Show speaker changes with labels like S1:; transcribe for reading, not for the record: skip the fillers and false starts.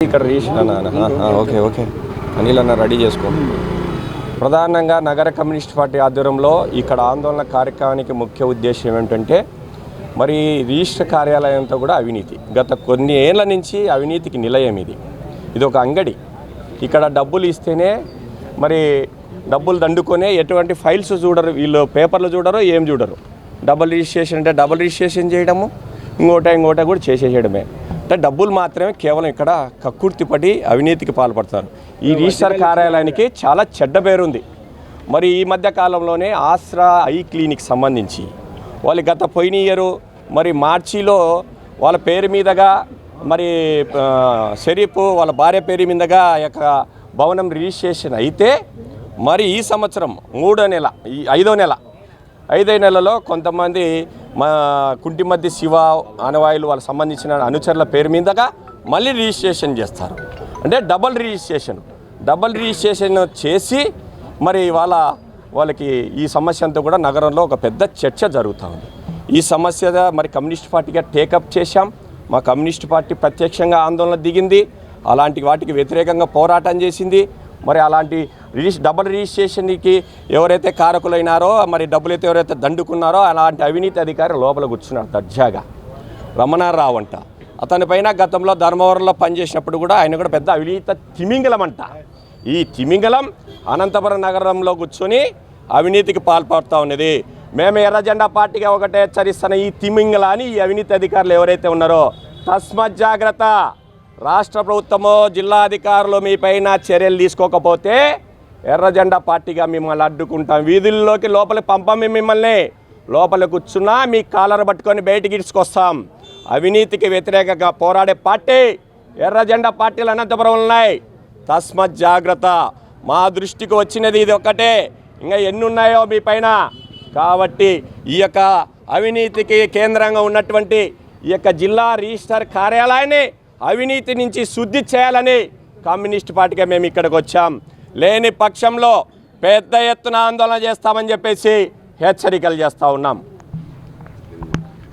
S1: ఇక్కడ okay okay Anil అన్న ready చేసుకో. ప్రధానంగా నగర కమ్యూనిస్ట్ పార్టీ ఆధ్వర్యంలో ఇక్కడ ఆందోళన కార్యక్రమానికి ముఖ్య ఉద్దేశం ఏమిటంటే మరి రిజిస్టర్ కార్యాలయంతో కూడా అవినీతి గత కొన్ని ఏళ్ల నుంచి అవినీతికి నిలయం ఇది ఒక అంగడి. ఇక్కడ డబ్బులు ఇస్తేనే మరి డబ్బులు దండుకొనే ఎటువంటి ఫైల్స్ చూడరు, వీళ్ళు పేపర్లు చూడరు, ఏం చూడరు. డబుల్ రిజిస్ట్రేషన్ అంటే డబుల్ రిజిస్ట్రేషన్ చేయడము, ఇంకోట కూడా చేసేయడమే. అంటే డబ్బులు మాత్రమే కేవలం ఇక్కడ కక్కుర్తిపడి అవినీతికి పాల్పడతారు. ఈ రిజిస్టర్ కార్యాలయానికి చాలా చెడ్డ పేరుంది. మరి ఈ మధ్య కాలంలోనే ఆశ్రా ఐ క్లినిక్ సంబంధించి వాళ్ళు గత పోయిన ఇయరు మరి మార్చిలో వాళ్ళ పేరు మీదుగా మరి షరీఫ్ వాళ్ళ భార్య పేరు మీదుగా యొక్క భవనం రిజిస్ట్రేషన్ అయితే మరి ఈ సంవత్సరం ఐదో నెలలో కొంతమంది కుంటిమద్ది శివ ఆనవాయిలు వాళ్ళకి సంబంధించిన అనుచరుల పేరు మీదుగా మళ్ళీ రిజిస్ట్రేషన్ చేస్తారు. అంటే డబల్ రిజిస్ట్రేషన్ చేసి మరి వాళ్ళకి ఈ సమస్య అంతా కూడా నగరంలో ఒక పెద్ద చర్చ జరుగుతూ ఉంది. ఈ సమస్య మరి కమ్యూనిస్ట్ పార్టీగా టేకప్ చేశాం. మా కమ్యూనిస్ట్ పార్టీ ప్రత్యక్షంగా ఆందోళన దిగింది, అలాంటి వాటికి వ్యతిరేకంగా పోరాటం చేసింది. మరి అలాంటి డబుల్ రిజిస్ట్రేషన్కి ఎవరైతే కారకులైనారో మరి డబ్బులైతే ఎవరైతే దండుకున్నారో అలాంటి అవినీతి అధికారి లోపల కూర్చున్నారు దర్జాగా. రమణారావు అంట, అతని పైన గతంలో ధర్మవరంలో పనిచేసినప్పుడు కూడా ఆయన కూడా పెద్ద అవినీతి తిమింగలం అంట. ఈ తిమింగలం అనంతపురం నగరంలో కూర్చొని అవినీతికి పాల్పడుతూ ఉన్నది. మేము ఎర్రజెండా పార్టీగా ఒకటే హెచ్చరిస్తున్న ఈ తిమింగలాన్ని ఈ అవినీతి అధికారులు ఎవరైతే ఉన్నారో తస్మత్ జాగ్రత్త. రాష్ట్ర ప్రభుత్వమో జిల్లా అధికారులు మీ పైన చర్యలు తీసుకోకపోతే ఎర్రజెండా పార్టీగా మిమ్మల్ని అడ్డుకుంటాం. వీధుల్లోకి లోపలికి పంపం, మిమ్మల్ని లోపల కూర్చున్నా మీ కాలర్ పట్టుకొని బయటికి ఇడ్చుకొస్తాం. అవినీతికి వ్యతిరేకంగా పోరాడే పార్టీ ఎర్రజెండా పార్టీలు అనంతపురం ఉన్నాయి. తస్మత్ జాగ్రత్త. మా దృష్టికి వచ్చినది ఇది ఒక్కటే, ఇంకా ఎన్ని ఉన్నాయో మీ పైన. కాబట్టి ఈ యొక్క అవినీతికి కేంద్రంగా ఉన్నటువంటి ఈ యొక్క జిల్లా రిజిస్టర్ కార్యాలయాన్ని అవినీతి నుంచి శుద్ధి చేయాలని కమ్యూనిస్ట్ పార్టీగా మేము ఇక్కడికి వచ్చాం. లేని పక్షంలో పెద్ద ఎత్తున ఆందోళన చేస్తామని చెప్పేసి హెచ్చరికలు చేస్తూ ఉన్నాం.